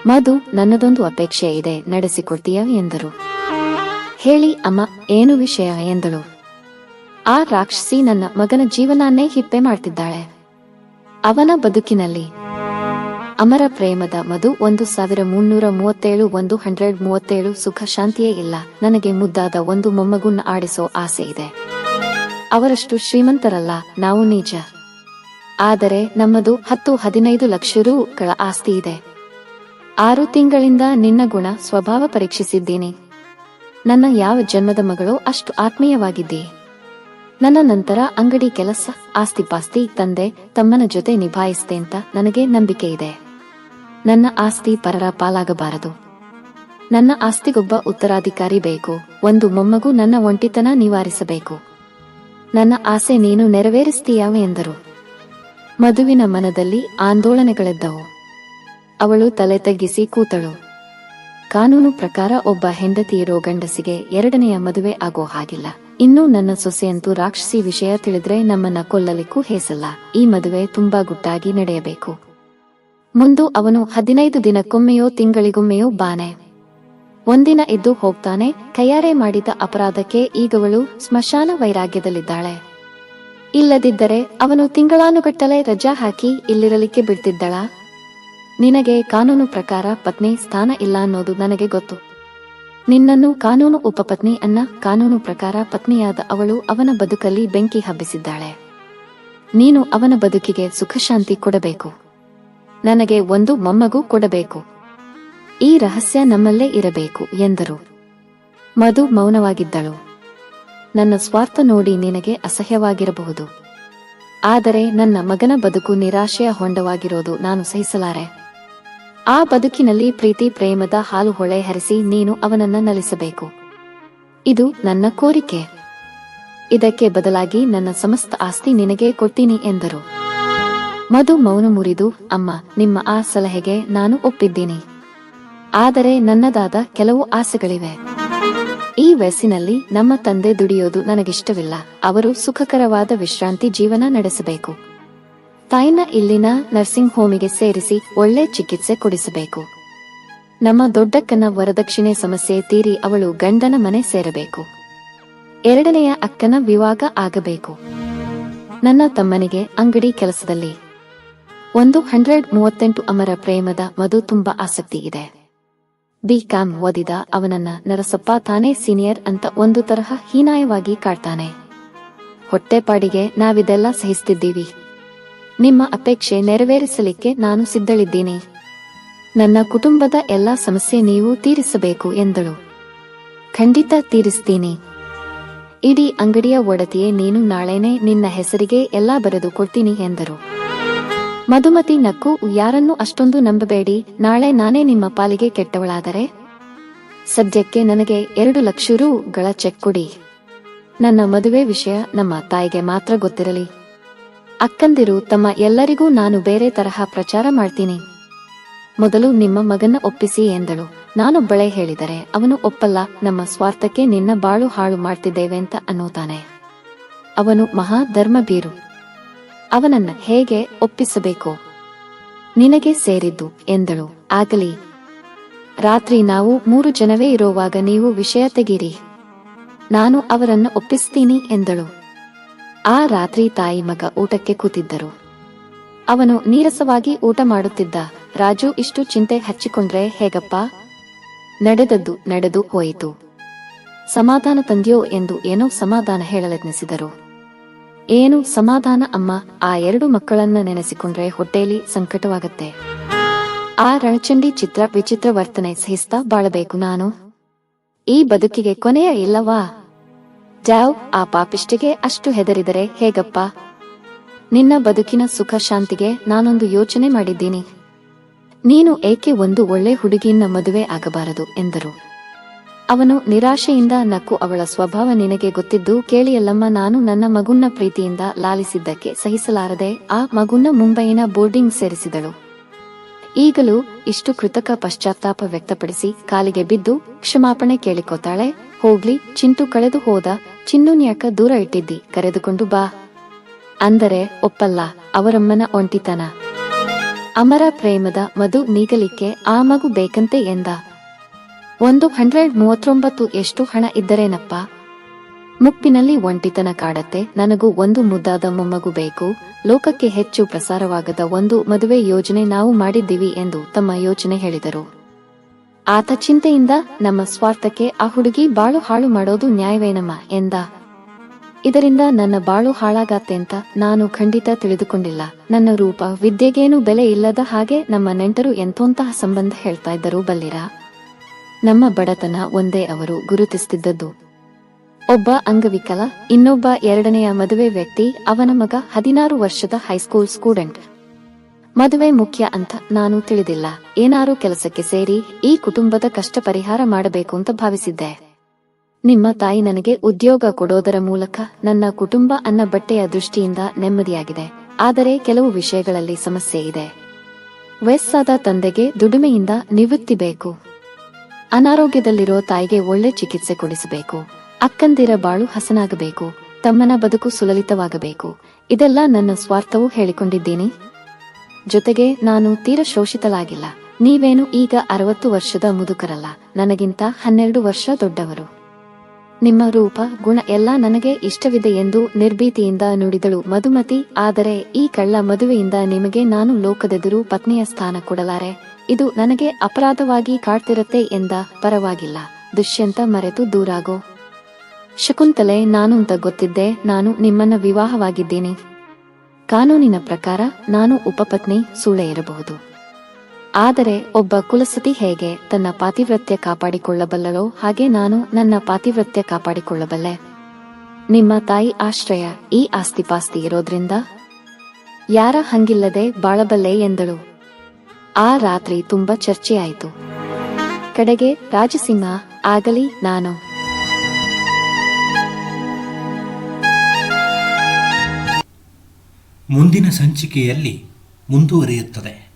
ಮಧು, ನನ್ನದೊಂದು ಅಪೇಕ್ಷೆ ಇದೆ, ನಡೆಸಿಕೊಡ್ತೀಯ ಎಂದರು. ಹೇಳಿ ಅಮ್ಮ, ಏನು ವಿಷಯ ಎಂದಳು. ಆ ರಾಕ್ಷಸಿ ನನ್ನ ಮಗನ ಜೀವನನ್ನೇ ಹಿಪ್ಪೆ ಮಾಡ್ತಿದ್ದಾಳೆ. ಅವನ ಬದುಕಿನಲ್ಲಿ ಅಮರ ಪ್ರೇಮದ ಮಧು 1337 137 ಸುಖ ಶಾಂತಿಯೇ ಇಲ್ಲ. ನನಗೆ ಮುದ್ದಾದ ಒಂದು ಮೊಮ್ಮಗುನ್ನ ಆಡಿಸೋ ಆಸೆ ಇದೆ. ಅವರಷ್ಟು ಶ್ರೀಮಂತರಲ್ಲ ನಾವು, ನಿಜ. ಆದರೆ ನಮ್ಮದು 10-15 ಲಕ್ಷ ರೂಗಳ ಆಸ್ತಿ ಇದೆ. 6 ತಿಂಗಳಿಂದ ನಿನ್ನ ಗುಣ ಸ್ವಭಾವ ಪರೀಕ್ಷಿಸಿದ್ದೀನಿ. ನನ್ನ ಯಾವ ಜನ್ಮದ ಮಗಳೋ ಅಷ್ಟು ಆತ್ಮೀಯವಾಗಿದ್ದಿ. ನನ್ನ ನಂತರ ಅಂಗಡಿ ಕೆಲಸ, ಆಸ್ತಿಪಾಸ್ತಿ ತಂದೆ ತಮ್ಮನ ಜೊತೆ ನಿಭಾಯಿಸ್ತೆ ಅಂತ ನನಗೆ ನಂಬಿಕೆ ಇದೆ. ನನ್ನ ಆಸ್ತಿ ಪರರ ಪಾಲಾಗಬಾರದು. ನನ್ನ ಆಸ್ತಿಗೊಬ್ಬ ಉತ್ತರಾಧಿಕಾರಿ ಬೇಕು. ಒಂದು ಮೊಮ್ಮಗು ನನ್ನ ಒಂಟಿತನ ನಿವಾರಿಸಬೇಕು. ನನ್ನ ಆಸೆ ನೀನು ನೆರವೇರಿಸ್ತೀಯಾವ ಎಂದರು. ಮಧುವಿನ ಮನದಲ್ಲಿ ಆಂದೋಲನೆಗಳೆದ್ದವು. ಅವಳು ತಲೆ ತಗ್ಗಿಸಿ ಕೂತಳು. ಕಾನೂನು ಪ್ರಕಾರ ಒಬ್ಬ ಹೆಂಡತಿ ಇರೋ ಗಂಡಸಿಗೆ 2ನೆಯ ಮದುವೆ ಆಗೋ ಹಾಗಿಲ್ಲ. ಇನ್ನು ನನ್ನ ಸೊಸೆಯಂತೂ ರಾಕ್ಷಸಿ ವಿಷಯ ತಿಳಿದ್ರೆ ನಮ್ಮನ್ನ ಕೊಲ್ಲಲಿಕ್ಕೂ ಹೇಸಲ್ಲ. ಈ ಮದುವೆ ತುಂಬಾ ಗುಟ್ಟಾಗಿ ನಡೆಯಬೇಕು. ಮುಂದು ಅವನು 15 ದಿನಕ್ಕೊಮ್ಮೆಯೋ ತಿಂಗಳಿಗೊಮ್ಮೆಯೋ ಬಾನೆ. ಒಂದಿನ ಇದ್ದು ಹೋಗ್ತಾನೆ. ಕೈಯಾರೆ ಮಾಡಿದ ಅಪರಾಧಕ್ಕೆ ಈಗವಳು ಸ್ಮಶಾನ ವೈರಾಗ್ಯದಲ್ಲಿದ್ದಾಳೆ. ಇಲ್ಲದಿದ್ದರೆ ಅವನು ತಿಂಗಳಾನುಗಟ್ಟಲೆ ರಜಾ ಹಾಕಿ ಇಲ್ಲಿರಲಿಕ್ಕೆ ಬಿಡ್ತಿದ್ದಳ. ನಿನಗೆ ಕಾನೂನು ಪ್ರಕಾರ ಪತ್ನಿ ಸ್ಥಾನ ಇಲ್ಲ ಅನ್ನೋದು ನನಗೆ ಗೊತ್ತು. ನಿನ್ನನ್ನು ಕಾನೂನು ಉಪಪತ್ನಿ ಅನ್ನ ಕಾನೂನು ಪ್ರಕಾರ ಪತ್ನಿಯಾದ ಅವಳು ಅವನ ಬದುಕಲ್ಲಿ ಬೆಂಕಿ ಹಬ್ಬಿಸಿದ್ದಾಳೆ. ನೀನು ಅವನ ಬದುಕಿಗೆ ಸುಖಶಾಂತಿ ಕೊಡಬೇಕು. ನನಗೆ ಒಂದು ಮೊಮ್ಮಗು ಕೊಡಬೇಕು. ಈ ರಹಸ್ಯ ನಮ್ಮಲ್ಲೇ ಇರಬೇಕು ಎಂದರು. ಮಧು ಮೌನವಾಗಿದ್ದಳು. ನನ್ನ ಸ್ವಾರ್ಥ ನೋಡಿ ನಿನಗೆ ಅಸಹ್ಯವಾಗಿರಬಹುದು, ಆದರೆ ನನ್ನ ಮಗನ ಬದುಕು ನಿರಾಶೆಯ ಹೊಂಡವಾಗಿರೋದು ನಾನು ಸಹಿಸಲಾರೆ. ಆ ಬದುಕಿನಲ್ಲಿ ಪ್ರೀತಿ ಪ್ರೇಮದ ಹಾಲು ಹೊಳೆ ಹರಿಸಿ ನೀನು ಅವನನ್ನ ನಲಿಸಬೇಕು. ಇದು ನನ್ನ ಕೋರಿಕೆ. ಇದಕ್ಕೆ ಬದಲಾಗಿ ನನ್ನ ಸಮಸ್ತ ಆಸ್ತಿ ನಿನಗೆ ಕೊಡ್ತೀನಿ ಎಂದರು. ಮಧು ಮೌನ ಮುರಿದು, ಅಮ್ಮ, ನಿಮ್ಮ ಆ ಸಲಹೆಗೆ ನಾನು ಒಪ್ಪಿದ್ದೀನಿ. ಆದರೆ ನನ್ನದಾದ ಕೆಲವು ಆಸೆಗಳಿವೆ. ಈ ವಯಸ್ಸಿನಲ್ಲಿ ನಮ್ಮ ತಂದೆ ದುಡಿಯೋದು ನನಗಿಷ್ಟವಿಲ್ಲ. ಅವರು ಸುಖಕರವಾದ ವಿಶ್ರಾಂತಿ ಜೀವನ ನಡೆಸಬೇಕು. ತಾಯಿನ ಇಲ್ಲಿನ ನರ್ಸಿಂಗ್ ಹೋಮಿಗೆ ಸೇರಿಸಿ ಒಳ್ಳೆ ಚಿಕಿತ್ಸೆ ಕೊಡಿಸಬೇಕು. ನಮ್ಮ ದೊಡ್ಡಕ್ಕನ ವರದಕ್ಷಿಣೆ ಸಮಸ್ಯೆ ತೀರಿ ಅವಳು ಗಂಡನ ಮನೆ ಸೇರಬೇಕು. ಎರಡನೆಯ ಅಕ್ಕನ ವಿವಾಹ ಆಗಬೇಕು. ನನ್ನ ತಮ್ಮನಿಗೆ ಅಂಗಡಿ ಕೆಲಸದಲ್ಲಿ 138 ಅಮರ ಪ್ರೇಮದ ಮಧು ತುಂಬಾ ಆಸಕ್ತಿ ಇದೆ. BCom ಓದಿದ ಅವನನ್ನ ನರಸಪ್ಪ ತಾನೇ ಸೀನಿಯರ್ ಅಂತ ಒಂದು ತರಹ ಹೀನಾಯವಾಗಿ ಕಾಡ್ತಾನೆ. ಹೊಟ್ಟೆಪಾಡಿಗೆ ನಾವಿದೆಲ್ಲ ಸಹಿಸ್ತಿದ್ದೀವಿ. ನಿಮ್ಮ ಅಪೇಕ್ಷೆ ನೆರವೇರಿಸಲಿಕ್ಕೆ ನಾನು ಸಿದ್ಧಳಿದ್ದೀನಿ. ನನ್ನ ಕುಟುಂಬದ ಎಲ್ಲಾ ಸಮಸ್ಯೆ ನೀವು ತೀರಿಸಬೇಕು ಎಂದಳು. ಖಂಡಿತ ತೀರಿಸ್ತೀನಿ. ಇಡೀ ಅಂಗಡಿಯ ಒಡತಿಯೇ ನೀನು. ನಾಳೆನೆ ನಿನ್ನ ಹೆಸರಿಗೆ ಎಲ್ಲಾ ಬರೆದು ಕೊಡ್ತೀನಿ ಎಂದರು. ಮಧುಮತಿ ನಕ್ಕು, ಯಾರನ್ನೂ ಅಷ್ಟೊಂದು ನಂಬಬೇಡಿ. ನಾಳೆ ನಾನೇ ನಿಮ್ಮ ಪಾಲಿಗೆ ಕೆಟ್ಟವಳಾದರೆ ಸದ್ಯಕ್ಕೆ ನನಗೆ 2 ಲಕ್ಷ ರೂಗಳ ಚೆಕ್ ಕೊಡಿ. ನನ್ನ ಮದುವೆ ವಿಷಯ ನಮ್ಮ ತಾಯಿಗೆ ಮಾತ್ರ ಗೊತ್ತಿರಲಿ. ಅಕ್ಕಂದಿರು ತಮ್ಮ ಎಲ್ಲರಿಗೂ ನಾನು ಬೇರೆ ತರಹ ಪ್ರಚಾರ ಮಾಡ್ತೀನಿ. ಮೊದಲು ನಿಮ್ಮ ಮಗನ ಒಪ್ಪಿಸಿ ಎಂದಳು. ನಾನೊಬ್ಬಳೇ ಹೇಳಿದರೆ ಅವನು ಒಪ್ಪಲ್ಲ. ನಮ್ಮ ಸ್ವಾರ್ಥಕ್ಕೆ ನಿನ್ನ ಬಾಳು ಹಾಳು ಮಾಡ್ತಿದ್ದೇವೆ ಅಂತ ಅನ್ನೋತಾನೆ. ಅವನು ಮಹಾ ಧರ್ಮಭೀರು. ಅವನನ್ನ ಹೇಗೆ ಒಪ್ಪಿಸಬೇಕು? ನಿನಗೆ ಸೇರಿದ್ದು ಎಂದಳು. ಆಗಲಿ, ರಾತ್ರಿ ನಾವು 3 ಜನವೇ ಇರೋವಾಗ ನೀವು ವಿಷಯ ತೆಗೀರಿ. ನಾನು ಅವರನ್ನ ಒಪ್ಪಿಸ್ತೀನಿ ಎಂದಳು. ಆ ರಾತ್ರಿ ತಾಯಿ ಮಗ ಊಟಕ್ಕೆ ಕೂತಿದ್ದರು. ಅವನು ನೀರಸವಾಗಿ ಊಟ ಮಾಡುತ್ತಿದ್ದ. ರಾಜು, ಇಷ್ಟು ಚಿಂತೆ ಹಚ್ಚಿಕೊಂಡ್ರೆ ಹೇಗಪ್ಪ? ನಡೆದದ್ದು ನಡೆದು ಹೋಯಿತು. ಸಮಾಧಾನ ತಂದ್ಯೋ ಎಂದು ಏನೋ ಸಮಾಧಾನ ಹೇಳಲೆತ್ನಿಸಿದರು. ಏನು ಸಮಾಧಾನ ಅಮ್ಮ? ಆ 2 ಮಕ್ಕಳನ್ನ ನೆನೆಸಿಕೊಂಡ್ರೆ ಹೊಟ್ಟೆಯಲ್ಲಿ ಸಂಕಟವಾಗತ್ತೆ. ಆ ರಣಚಂಡಿ ಚಿತ್ರ ವಿಚಿತ್ರ ವರ್ತನೆ ಸಹಿಸ್ತಾ ಬಾಳಬೇಕು ನಾನು. ಈ ಬದುಕಿಗೆ ಕೊನೆಯ ಇಲ್ಲವಾ? ಜಾವ್, ಆ ಪಾಪಿಷ್ಟಿಗೆ ಅಷ್ಟು ಹೆದರಿದರೆ ಹೇಗಪ್ಪ? ನಿನ್ನ ಬದುಕಿನ ಸುಖ ಶಾಂತಿಗೆ ನಾನೊಂದು ಯೋಚನೆ ಮಾಡಿದ್ದೀನಿ. ನೀನು ಏಕೆ ಒಂದು ಒಳ್ಳೆ ಹುಡುಗಿಯನ್ನ ಮದುವೆ ಆಗಬಾರದು ಎಂದರು. ಅವನು ನಿರಾಶೆಯಿಂದ ನಕ್ಕು, ಅವಳ ಸ್ವಭಾವ ನಿನಗೆ ಗೊತ್ತಿದ್ದು ಕೇಳಿಯಲ್ಲಮ್ಮ. ನಾನು ನನ್ನ ಮಗುನ್ನ ಪ್ರೀತಿಯಿಂದ ಲಾಲಿಸಿದ್ದಕ್ಕೆ ಸಹಿಸಲಾರದೆ ಆ ಮಗುನ್ನ ಮುಂಬೈನ ಬೋರ್ಡಿಂಗ್ ಸೇರಿಸಿದಳು. ಈಗಲೂ ಇಷ್ಟು ಕೃತಕ ಪಶ್ಚಾತ್ತಾಪ ವ್ಯಕ್ತಪಡಿಸಿ ಕಾಲಿಗೆ ಬಿದ್ದು ಕ್ಷಮಾಪಣೆ ಕೇಳಿಕೋತಾಳೆ. ಹೋಗ್ಲಿ, ಚಿಂಟು ಕಳೆದು ಹೋದ. ಚಿನ್ನುನ್ಯಾಕ ದೂರ ಇಟ್ಟಿದ್ದಿ, ಕರೆದುಕೊಂಡು ಬಾ ಅಂದರೆ ಒಪ್ಪಲ್ಲ. ಅವರಮ್ಮನ ಒಂಟಿತನ. ಅಮರ ಪ್ರೇಮದ ಮಧು ನೀಗಲಿಕ್ಕೆ ಆ ಮಗು ಬೇಕಂತೆ ಎಂದ. 139 ಎಷ್ಟು ಹಣ ಇದ್ದರೇನಪ್ಪ? ಮುಪ್ಪಿನಲ್ಲಿ ಒಂಟಿತನ ಕಾಡತ್ತೆ. ನನಗೂ ಒಂದು ಮುದ್ದಾದ ಮೊಮ್ಮಗು ಬೇಕು. ಲೋಕಕ್ಕೆ ಹೆಚ್ಚು ಪ್ರಸಾರವಾಗದ ಒಂದು ಮದುವೆ ಯೋಜನೆ ನಾವು ಮಾಡಿದ್ದೀವಿ ಎಂದು ತಮ್ಮ ಯೋಚನೆ ಹೇಳಿದರು. ಆತ ಚಿಂತೆಯಿಂದ, ನಮ್ಮ ಸ್ವಾರ್ಥಕ್ಕೆ ಆ ಹುಡುಗಿ ಬಾಳು ಹಾಳು ಮಾಡೋದು ನ್ಯಾಯವೇನಮ್ಮ ಎಂದ. ಇದರಿಂದ ನನ್ನ ಬಾಳು ಹಾಳಾಗತ್ತೆ ಅಂತ ನಾನು ಖಂಡಿತ ತಿಳಿದುಕೊಂಡಿಲ್ಲ. ನನ್ನ ರೂಪ ವಿದ್ಯೆಗೇನು ಬೆಲೆ ಇಲ್ಲದ ಹಾಗೆ ನಮ್ಮ ನೆಂಟರು ಎಂಥೋಂತಹ ಸಂಬಂಧ ಹೇಳ್ತಾ ಇದ್ದರು ಬಲ್ಲಿರ. ನಮ್ಮ ಬಡತನ ಒಂದೇ ಅವರು ಗುರುತಿಸುತ್ತಿದ್ದದ್ದು. ಒಬ್ಬ ಅಂಗವಿಕಲ, ಇನ್ನೊಬ್ಬ 2ನೆಯ ಮದುವೆ ವ್ಯಕ್ತಿ, ಅವನ ಮಗ 16 ವರ್ಷದ ಹೈಸ್ಕೂಲ್ ಸ್ಟೂಡೆಂಟ್. ಮದುವೆ ಮುಖ್ಯ ಅಂತ ನಾನು ತಿಳಿದಿಲ್ಲ. ಏನಾರು ಕೆಲಸಕ್ಕೆ ಸೇರಿ ಈ ಕುಟುಂಬದ ಕಷ್ಟ ಪರಿಹಾರ ಮಾಡಬೇಕು ಅಂತ ಭಾವಿಸಿದ್ದೆ. ನಿಮ್ಮ ತಾಯಿ ನನಗೆ ಉದ್ಯೋಗ ಕೊಡೋದರ ಮೂಲಕ ನನ್ನ ಕುಟುಂಬ ಅನ್ನ ಬಟ್ಟೆಯ ದೃಷ್ಟಿಯಿಂದ ನೆಮ್ಮದಿಯಾಗಿದೆ. ಆದರೆ ಕೆಲವು ವಿಷಯಗಳಲ್ಲಿ ಸಮಸ್ಯೆ ಇದೆ. ವಯಸ್ಸಾದ ತಂದೆಗೆ ದುಡಿಮೆಯಿಂದ ನಿವೃತ್ತಿ ಬೇಕು. ಅನಾರೋಗ್ಯದಲ್ಲಿರೋ ತಾಯಿಗೆ ಒಳ್ಳೆ ಚಿಕಿತ್ಸೆ ಕೊಡಿಸಬೇಕು. ಅಕ್ಕಂದಿರ ಬಾಳು ಹಸನಾಗಬೇಕು. ತಮ್ಮನ ಬದುಕು ಸುಲಲಿತವಾಗಬೇಕು. ಇದೆಲ್ಲ ನನ್ನ ಸ್ವಾರ್ಥವೂ ಹೇಳಿಕೊಂಡಿದ್ದೀನಿ. ಜೊತೆಗೆ ನಾನು ತೀರ ಶೋಷಿತಲಾಗಿಲ್ಲ. ನೀವೇನು ಈಗ 60 ವರ್ಷದ ಮುದುಕರಲ್ಲ, ನನಗಿಂತ 12 ವರ್ಷ ದೊಡ್ಡವರು. ನಿಮ್ಮ ರೂಪ ಗುಣ ಎಲ್ಲ ನನಗೆ ಇಷ್ಟವಿದೆ ಎಂದು ನಿರ್ಭೀತಿಯಿಂದ ನುಡಿದಳು ಮಧುಮತಿ. ಆದರೆ ಈ ಕಳ್ಳ ಮದುವೆಯಿಂದ ನಿಮಗೆ ನಾನು ಲೋಕದೆದುರು ಪತ್ನಿಯ ಸ್ಥಾನ ಕೊಡಲಾರೆ. ಇದು ನನಗೆ ಅಪರಾಧವಾಗಿ ಕಾಡ್ತಿರತ್ತೆ ಎಂದ. ಪರವಾಗಿಲ್ಲ, ದುಷ್ಯಂತ ಮರೆತು ದೂರಾಗೋ. ಶಕುಂತಲೆ, ನಾನು ಅಂತ ಗೊತ್ತಿದ್ದೆ. ನಾನು ನಿಮ್ಮನ್ನ ವಿವಾಹವಾಗಿದ್ದೀನಿ. ಕಾನೂನಿನ ಪ್ರಕಾರ ನಾನು ಉಪಪತ್ನಿ, ಸೂಳೆ ಇರಬಹುದು. ಆದರೆ ಒಬ್ಬ ಕುಲಸತಿ ಹೇಗೆ ತನ್ನ ಪಾತಿವ್ರತ್ಯ ಕಾಪಾಡಿಕೊಳ್ಳಬಲ್ಲರೋ ಹಾಗೆ ನಾನು ನನ್ನ ಪಾತಿವ್ರತ್ಯ ಕಾಪಾಡಿಕೊಳ್ಳಬಲ್ಲೆ. ನಿಮ್ಮ ತಾಯಿ ಆಶ್ರಯ ಈ ಆಸ್ತಿಪಾಸ್ತಿ ಇರೋದ್ರಿಂದ ಯಾರ ಹಂಗಿಲ್ಲದೆ ಬಾಳಬಲ್ಲೆ ಎಂದಳು. ಆ ರಾತ್ರಿ ತುಂಬಾ ಚರ್ಚೆಯಾಯಿತು. ಕಡೆಗೆ ರಾಜಸಿಂಹ ಆಗಲಿ ನಾನು ಮುಂದಿನ ಸಂಚಿಕೆಯಲ್ಲಿ ಮುಂದುವರಿಯುತ್ತದೆ.